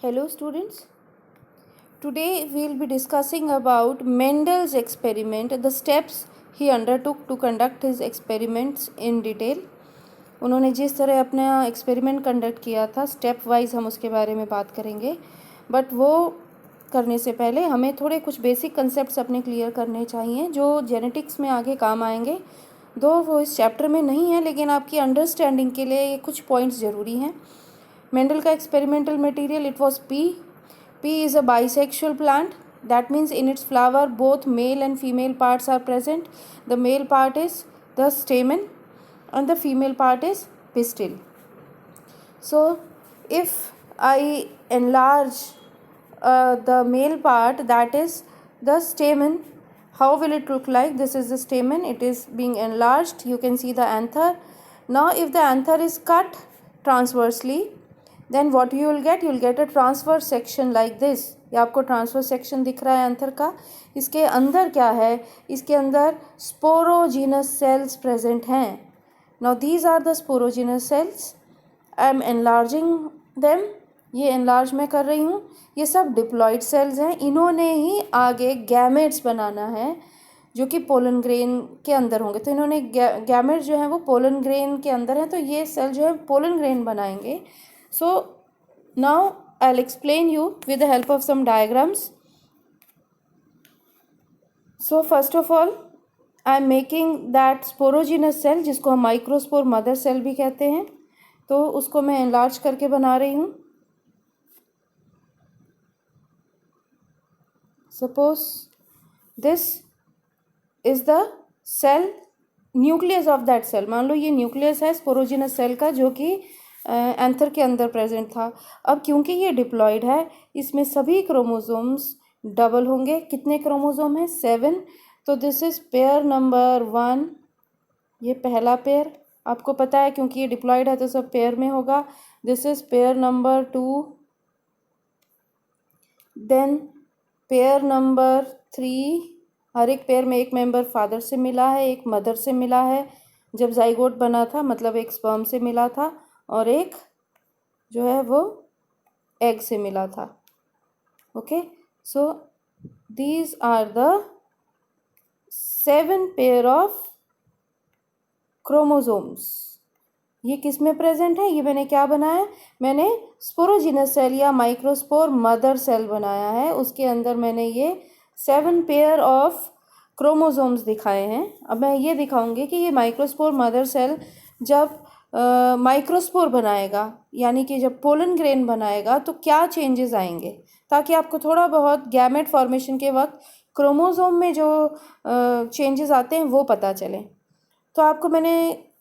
Hello students, today we will be discussing about Mendel's experiment, the steps he undertook to conduct his experiments in detail. उन्होंने जिस तरह अपना experiment conduct किया था step wise हम उसके बारे में बात करेंगे, बट वो करने से पहले हमें थोड़े कुछ बेसिक कंसेप्ट्स अपने क्लियर करने चाहिए जो जेनेटिक्स में आगे काम आएंगे। दो वो इस चैप्टर में नहीं है लेकिन आपकी अंडरस्टैंडिंग के लिए ये कुछ पॉइंट्स ज़रूरी हैं। मेंडल का experimental material it was P. Pea is a bisexual plant. That means in its flower both male and female parts are present. The male part is the stamen and the female part is pistil. So if I enlarge the male part, that is the stamen, how will it look like? This is the stamen, it is being enlarged. You can see the anther. Now if the anther is cut transversely, then what you will get? You will get a transverse section like this. ये आपको transverse section दिख रहा है anther का। इसके अंदर क्या है? इसके अंदर स्पोरोजीनस सेल्स प्रेजेंट हैं। Now these are the sporogenous cells. I am enlarging them. ये एनलार्ज मैं कर रही हूँ। ये सब डिप्लॉइड सेल्स हैं। इन्होंने ही आगे गैमेट्स बनाना है जो कि पोलन ग्रेन के अंदर होंगे। तो इन्होंने गैमेट्स जो हैं वो पोलन ग्रेन के अंदर हैं, तो ये सेल जो है पोलन ग्रेन बनाएंगे। So now I'll explain you with the help of some diagrams. So first of all I'm making that sporogenous cell जिसको हम माइक्रोस्पोर मदर सेल भी कहते हैं, तो उसको मैं enlarge करके बना रही हूँ। Suppose this is the cell nucleus of that cell. मान लो ये न्यूक्लियस है स्पोरोजिनस सेल का जो कि एंथर के अंदर प्रेजेंट था। अब क्योंकि ये डिप्लॉइड है इसमें सभी क्रोमोसोम्स डबल होंगे। कितने क्रोमोसोम हैं? 7। तो दिस इज पेयर नंबर 1। ये पहला पेयर आपको पता है क्योंकि ये डिप्लॉइड है तो सब पेयर में होगा। This is pair number 2, then pair number 3। हर एक पेयर में एक मेंबर फादर से मिला है, एक मदर से मिला है जब जाइगोट बना था, मतलब एक स्पर्म से मिला था और एक जो है वो एग से मिला था। Okay, so these are the 7 pair of chromosomes. ये किस में प्रेजेंट है? ये मैंने क्या बनाया? मैंने स्पोरोजिनस सेल या माइक्रोस्पोर मदर सेल बनाया है। उसके अंदर मैंने ये 7 पेयर ऑफ क्रोमोसोम्स दिखाए हैं। अब मैं ये दिखाऊंगी कि ये माइक्रोस्पोर मदर सेल जब माइक्रोस्पोर बनाएगा यानी कि जब पोलन ग्रेन बनाएगा तो क्या चेंजेस आएंगे, ताकि आपको थोड़ा बहुत गैमेट फॉर्मेशन के वक्त क्रोमोसोम में जो चेंजेस आते हैं वो पता चले। तो आपको मैंने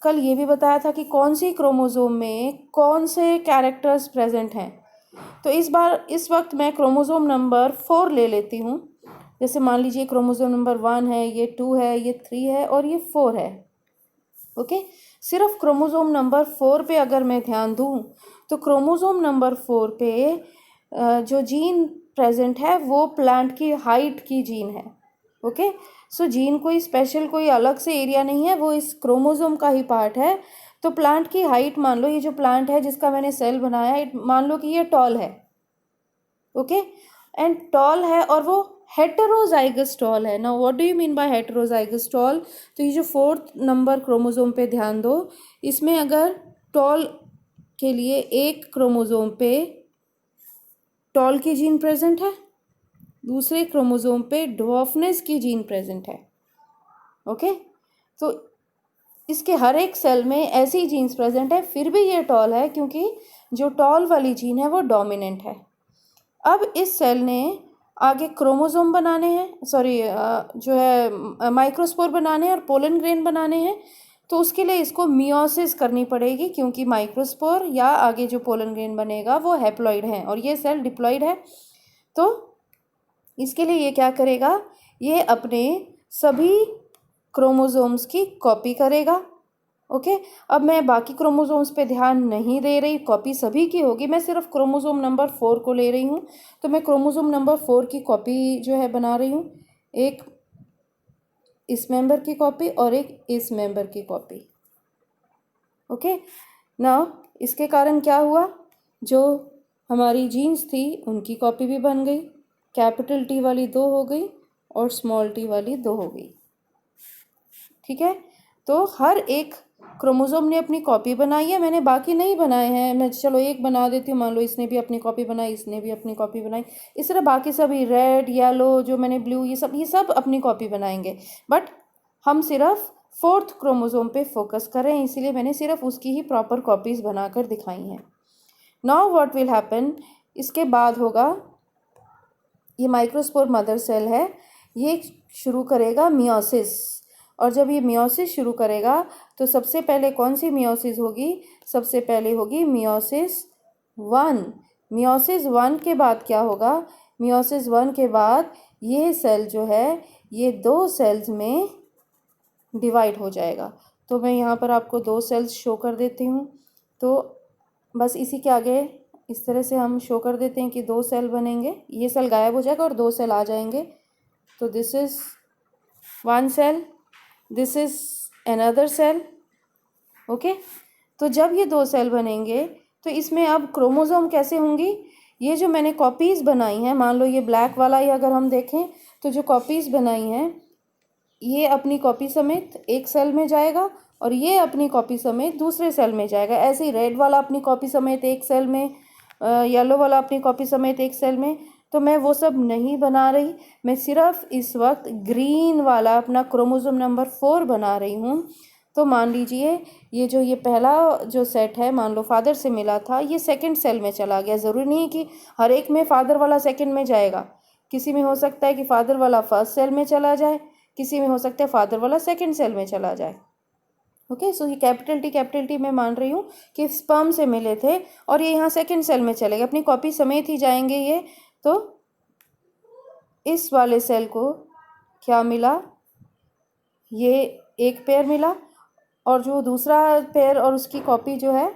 कल ये भी बताया था कि कौन सी क्रोमोसोम में कौन से कैरेक्टर्स प्रेजेंट हैं। तो इस वक्त मैं क्रोमोसोम नंबर 4 ले लेती हूँ। जैसे मान लीजिए क्रोमोसोम नंबर 1 है, ये 2 है, ये 3 है और ये 4 है। ओके, सिर्फ क्रोमोसोम नंबर 4 पे अगर मैं ध्यान दूं तो क्रोमोसोम नंबर 4 पे जो जीन प्रेजेंट है वो प्लांट की हाइट की जीन है। ओके, सो जीन कोई स्पेशल कोई अलग से एरिया नहीं है, वो इस क्रोमोसोम का ही पार्ट है। तो प्लांट की हाइट मान लो, ये जो प्लांट है जिसका मैंने सेल बनाया है, मान लो कि ये टॉल है। ओके, एंड टॉल है और वो हेटेरोजाइगस टॉल है। Now what do you mean by heterozygous tall? तो ये जो 4th नंबर क्रोमोसोम पे ध्यान दो, इसमें अगर टॉल के लिए एक क्रोमोसोम पे टॉल की जीन प्रेजेंट है, दूसरे क्रोमोसोम पे ड्वार्फनेस की जीन प्रेजेंट है। ओके, तो इसके हर एक सेल में ऐसी जीन्स प्रेजेंट है, फिर भी ये टॉल है क्योंकि जो टॉल वाली जीन है वो डोमिनेंट है। अब इस सेल ने आगे क्रोमोसोम बनाने हैं, सॉरी जो है माइक्रोस्पोर बनाने हैं और पोलन ग्रेन बनाने हैं, तो उसके लिए इसको मियोसिस करनी पड़ेगी क्योंकि माइक्रोस्पोर या आगे जो पोलन ग्रेन बनेगा वो हैप्लॉइड है और ये सेल डिप्लॉइड है। तो इसके लिए ये क्या करेगा? ये अपने सभी क्रोमोसोम्स की कॉपी करेगा। ओके, अब मैं बाकी क्रोमोसोम्स पे ध्यान नहीं दे रही, कॉपी सभी की होगी, मैं सिर्फ क्रोमोसोम नंबर 4 को ले रही हूँ। तो मैं क्रोमोसोम नंबर 4 की कॉपी जो है बना रही हूँ, एक इस मेंबर की कॉपी और एक इस मेंबर की कॉपी। ओके, नाउ इसके कारण क्या हुआ? जो हमारी जीन्स थी उनकी कॉपी भी बन गई, कैपिटल टी वाली 2 हो गई और स्मॉल टी वाली 2 हो गई। ठीक है, तो हर एक क्रोमोसोम ने अपनी कॉपी बनाई है, मैंने बाकी नहीं बनाए हैं। मैं चलो एक बना देती हूँ, मान लो इसने भी अपनी कॉपी बनाई, इसने भी अपनी कॉपी बनाई, इस तरह बाकी सभी रेड येलो जो मैंने ब्लू ये सब अपनी कॉपी बनाएंगे। बट हम सिर्फ 4th क्रोमोसोम पे फोकस कर रहे हैं, इसीलिए मैंने सिर्फ उसकी ही प्रॉपर कॉपीज बनाकर दिखाई हैं। नाउ व्हाट विल हैपन, इसके बाद होगा, ये माइक्रोस्पोर मदर सेल है, ये शुरू करेगा मियोसिस। और जब ये मियोसिस शुरू करेगा तो सबसे पहले कौन सी मियोसिस होगी, सबसे पहले होगी मियोसिस 1। मियोसिस 1 के बाद क्या होगा, मियोसिस 1 के बाद ये सेल जो है ये 2 सेल्स में डिवाइड हो जाएगा। तो मैं यहाँ पर आपको 2 सेल्स शो कर देती हूँ। तो बस इसी के आगे इस तरह से हम शो कर देते हैं कि 2 सेल बनेंगे, ये सेल गायब हो जाएगा और 2 सेल आ जाएंगे। तो this is 1 cell, this is another cell. Okay, तो जब ये 2 सेल बनेंगे तो इसमें अब क्रोमोसोम कैसे होंगी, ये जो मैंने कॉपीज़ बनाई हैं, मान लो ये ब्लैक वाला ही अगर हम देखें तो जो कॉपीज़ बनाई हैं ये अपनी कॉपी समेत एक सेल में जाएगा और ये अपनी कॉपी समेत दूसरे सेल में जाएगा। ऐसे ही रेड वाला अपनी कॉपी समेत एक सेल में, येलो वाला अपनी कॉपी समेत एक सेल में। तो मैं वो सब नहीं बना रही, मैं सिर्फ इस वक्त ग्रीन वाला अपना क्रोमोसोम नंबर 4 बना रही हूँ। तो मान लीजिए ये पहला जो सेट है, मान लो फादर से मिला था, ये सेकंड सेल में चला गया। ज़रूरी नहीं कि हर एक में फादर वाला सेकंड में जाएगा, किसी में हो सकता है कि फादर वाला फर्स्ट सेल में चला जाए, किसी में हो सकता है फादर वाला सेकंड सेल में चला जाए। ओके, सो ये कैपिटल टी मैं मान रही हूँ कि स्पर्म से मिले थे और ये यहाँ सेकंड सेल में चले गए, अपनी कॉपी समेत ही जाएंगे ये। तो इस वाले सेल को क्या मिला, ये एक पेयर मिला और जो दूसरा पेयर और उसकी कॉपी जो है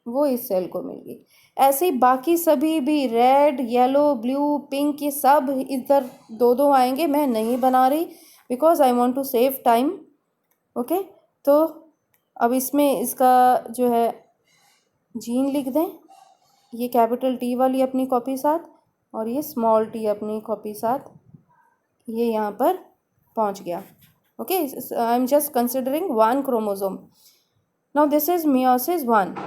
वो इस सेल को मिल गई। ऐसे ही बाकी सभी भी रेड येलो ब्लू पिंक ये सब इधर 2-2 आएंगे, मैं नहीं बना रही because I want to save time. Okay, तो अब इसमें इसका जो है जीन लिख दें, ये कैपिटल टी वाली अपनी कॉपी साथ और ये स्मॉल टी अपनी कॉपी साथ, ये यहाँ पर पहुँच गया। Okay, I am just considering 1 chromosome. Now this is meiosis 1।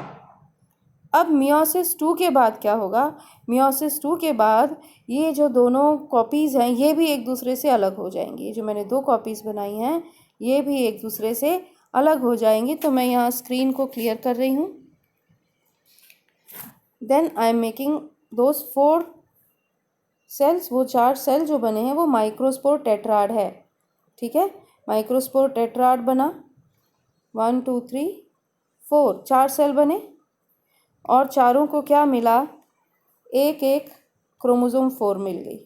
अब मियोसिस 2 के बाद क्या होगा, मियोसिस 2 के बाद ये जो दोनों कॉपीज़ हैं ये भी एक दूसरे से अलग हो जाएंगी। ये जो मैंने 2 कॉपीज़ बनाई हैं ये भी एक दूसरे से अलग हो जाएंगी। तो मैं यहाँ स्क्रीन को क्लियर कर रही हूँ। Then I am making those 4 cells, वो 4 सेल जो बने हैं वो माइक्रोस्पोर टेट्राड है। ठीक है, माइक्रोस्पोर टेट्राड बना, 1 2 3 4 4 सेल बने और चारों को क्या मिला, एक एक क्रोमोसोम 4 मिल गई।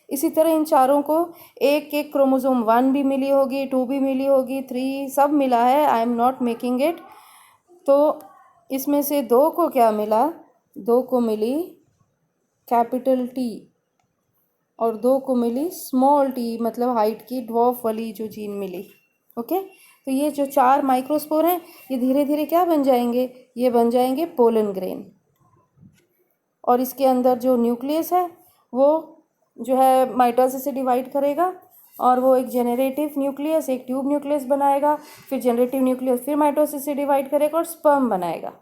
इसी तरह इन चारों को एक एक क्रोमोसोम 1 भी मिली होगी, 2 भी मिली होगी, 3 सब मिला है। I am not making it. तो इसमें से 2 को क्या मिला, 2 को मिली कैपिटल टी और 2 को मिली स्मॉल टी, मतलब हाइट की ड्वार्फ वाली जो जीन मिली। ओके, तो ये जो 4 माइक्रोस्पोर हैं ये धीरे धीरे क्या बन जाएंगे, ये बन जाएंगे पोलन ग्रेन। और इसके अंदर जो न्यूक्लियस है वो जो है माइटोसिस से डिवाइड करेगा और वो एक जेनरेटिव न्यूक्लियस, एक ट्यूब न्यूक्लियस बनाएगा, फिर जेनरेटिव न्यूक्लियस फिर माइटोसिस से डिवाइड करेगा और स्पर्म बनाएगा।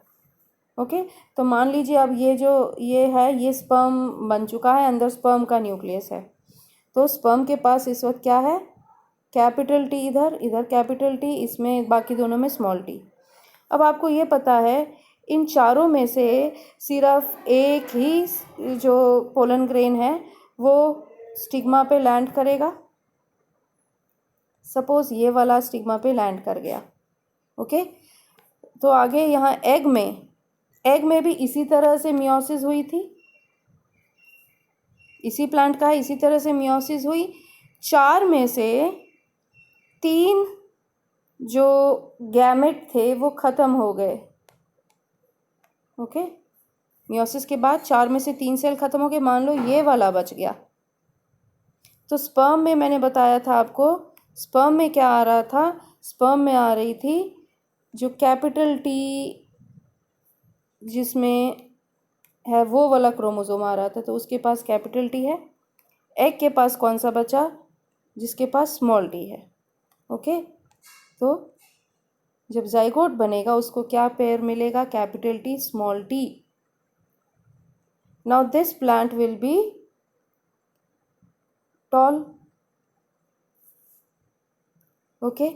ओके, तो मान लीजिए अब ये है, ये स्पर्म बन चुका है, अंदर स्पर्म का न्यूक्लियस है। तो स्पर्म के पास इस वक्त क्या है, कैपिटल टी इधर, इधर कैपिटल टी, इसमें बाकी दोनों में स्मॉल टी। अब आपको ये पता है इन चारों में से सिर्फ एक ही जो पोलन ग्रेन है वो स्टिग्मा पे लैंड करेगा। सपोज ये वाला स्टिग्मा पे लैंड कर गया। ओके, तो आगे यहाँ एग में भी इसी तरह से मियोसिस हुई थी, इसी प्लांट का इसी तरह से मियोसिस हुई। 4 में से 3 जो गैमेट थे वो ख़त्म हो गए। ओके, मियोसिस के बाद 4 में से 3 सेल ख़त्म हो गए, मान लो ये वाला बच गया। तो स्पर्म में मैंने बताया था आपको, स्पर्म में क्या आ रहा था, स्पर्म में आ रही थी जो कैपिटल टी जिसमें है वो वाला क्रोमोसोम आ रहा था, तो उसके पास कैपिटल टी है। एग के पास कौन सा बचा? जिसके पास स्मॉल टी है। ओके, तो जब जाइगोट बनेगा उसको क्या पेयर मिलेगा? Capital T small T. Now this plant will be toll. Okay,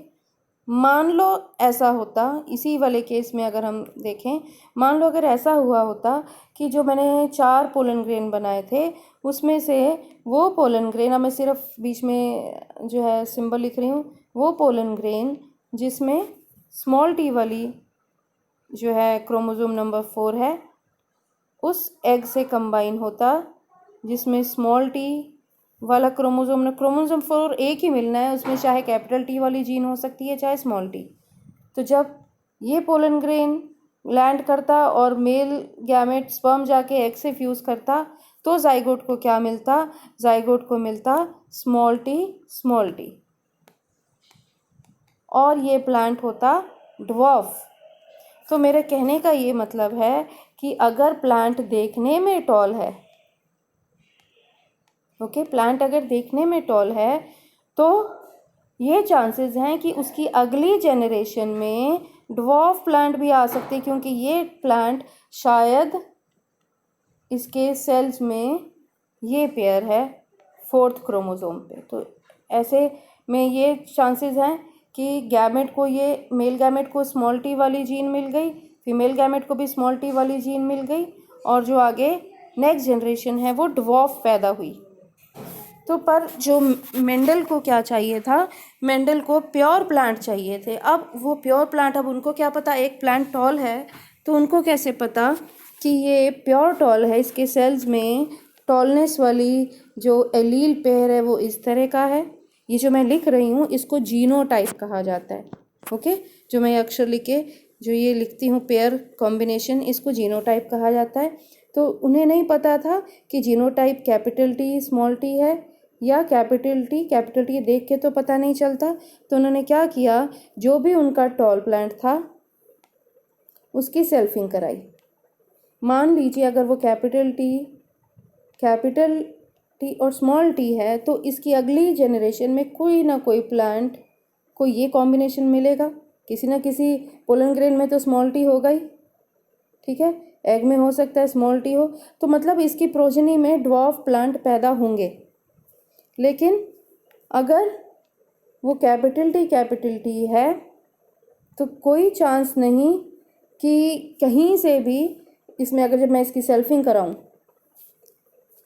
मान लो ऐसा होता, इसी वाले केस में अगर हम देखें, मान लो अगर ऐसा हुआ होता कि जो मैंने 4 पोलन ग्रेन बनाए थे उसमें से वो पोलन ग्रेन, अब मैं सिर्फ बीच में जो है सिंबल लिख रही हूँ, वो पोलन ग्रेन जिसमें स्मॉल टी वाली जो है क्रोमोसोम नंबर 4 है उस एग से कंबाइन होता जिसमें स्मॉल टी वाला क्रोमोसोम 4 एक ही मिलना है, उसमें चाहे कैपिटल टी वाली जीन हो सकती है चाहे स्मॉल टी। तो जब ये पोलन ग्रेन लैंड करता और मेल गैमेट स्पर्म जाके एग से फ्यूज़ करता तो जाइगोट को क्या मिलता? जाइगोट को मिलता स्मॉल टी, और ये प्लांट होता ड्वार्फ। तो मेरे कहने का ये मतलब है कि अगर प्लांट देखने में टॉल है, ओके, प्लांट अगर देखने में टॉल है तो ये चांसेस हैं कि उसकी अगली जनरेशन में ड्वार्फ प्लांट भी आ सकते, क्योंकि ये प्लांट शायद इसके सेल्स में ये पेयर है 4th क्रोमोसोम पे। तो ऐसे में ये चांसेस हैं कि गैमेट को, ये मेल गैमेट को स्मॉल टी वाली जीन मिल गई, फीमेल गैमेट को भी स्मॉल टी वाली जीन मिल गई, और जो आगे नेक्स्ट जनरेशन है वो ड्वार्फ पैदा हुई। तो पर जो मेंडल को क्या चाहिए था? मेंडल को प्योर प्लांट चाहिए थे। अब वो प्योर प्लांट, अब उनको क्या पता एक प्लांट टॉल है, तो उनको कैसे पता कि ये प्योर टॉल है? इसके सेल्स में टॉलनेस वाली जो एलील पेयर है वो इस तरह का है। ये जो मैं लिख रही हूँ इसको जीनोटाइप कहा जाता है। ओके, जो मैं अक्षर लिख के जो ये लिखती हूँ पेयर कॉम्बिनेशन, इसको जीनोटाइप कहा जाता है। तो उन्हें नहीं पता था कि genotype capital T small T है या कैपिटल टी देख के तो पता नहीं चलता। तो उन्होंने क्या किया, जो भी उनका टॉल प्लांट था उसकी सेल्फिंग कराई। मान लीजिए अगर वो कैपिटल टी और स्मॉल टी है तो इसकी अगली जनरेशन में कोई ना कोई प्लांट को ये कॉम्बिनेशन मिलेगा। किसी ना किसी पोलन ग्रेन में तो स्मॉल टी होगा ही, ठीक है, एग में हो सकता है स्मॉल टी हो, तो मतलब इसकी प्रोजेनी में ड्वार्फ प्लांट पैदा होंगे। लेकिन अगर वो कैपिटल टी है तो कोई चांस नहीं कि कहीं से भी इसमें, अगर जब मैं इसकी सेल्फिंग कराऊं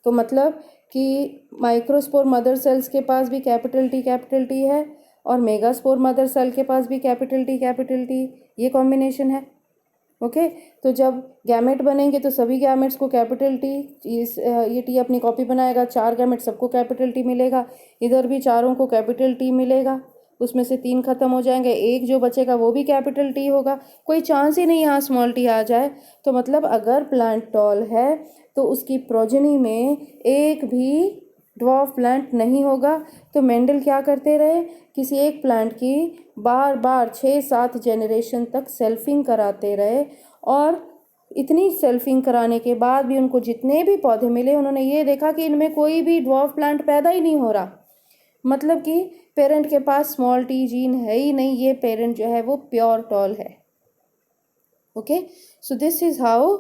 तो मतलब कि माइक्रोस्पोर मदर सेल्स के पास भी कैपिटल टी है और मेगास्पोर मदर सेल के पास भी कैपिटल टी, ये कॉम्बिनेशन है। ओके, तो जब गैमेट बनेंगे तो सभी गैमेट्स को कैपिटल टी, ये टी अपनी कॉपी बनाएगा, 4 गैमेट सबको कैपिटल टी मिलेगा, इधर भी चारों को कैपिटल टी मिलेगा, उसमें से 3 खत्म हो जाएंगे, एक जो बचेगा वो भी कैपिटल टी होगा, कोई चांस ही नहीं यहाँ स्मॉल टी आ जाए। तो मतलब अगर प्लांट टॉल है तो उसकी प्रोजेनी में एक भी ड्वार्फ प्लांट नहीं होगा। तो मेंडल क्या करते रहे, किसी एक प्लांट की बार बार 6-7 जनरेशन तक सेल्फिंग कराते रहे, और इतनी सेल्फिंग कराने के बाद भी उनको जितने भी पौधे मिले उन्होंने ये देखा कि इनमें कोई भी ड्वार्फ प्लांट पैदा ही नहीं हो रहा। मतलब कि पेरेंट के पास स्मॉल टी जीन है ही नहीं, ये पेरेंट जो है वो प्योर टॉल है। Okay, so this is how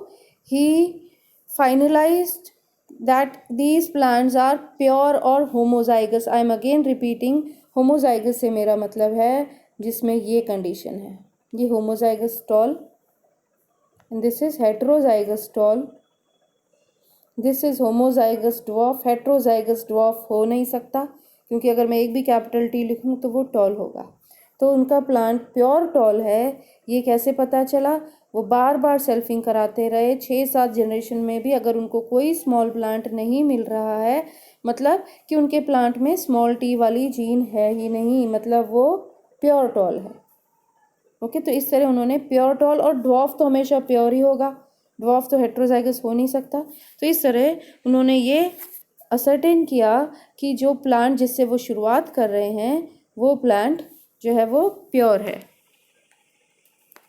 he finalised that these plants are pure or homozygous. I am again repeating, homozygous से मेरा मतलब है जिसमें ये कंडीशन है, ये homozygous tall and this is heterozygous tall, this is homozygous dwarf। heterozygous dwarf हो नहीं सकता क्योंकि अगर मैं एक भी कैपिटल टी लिखूँ तो वो टॉल होगा। तो उनका प्लांट प्योर टॉल है, ये कैसे पता चला? वो बार बार सेल्फिंग कराते रहे, 6-7 जनरेशन में भी अगर उनको कोई स्मॉल प्लांट नहीं मिल रहा है, मतलब कि उनके प्लांट में स्मॉल टी वाली जीन है ही नहीं, मतलब वो प्योर टॉल है। ओके, तो इस तरह उन्होंने प्योर टॉल, और ड्वार्फ तो हमेशा प्योर ही होगा, ड्वार्फ तो हेट्रोजाइगस हो नहीं सकता। तो इस तरह उन्होंने ये असर्टेन किया कि जो प्लांट जिससे वो शुरुआत कर रहे हैं वो प्लांट जो है वो प्योर है।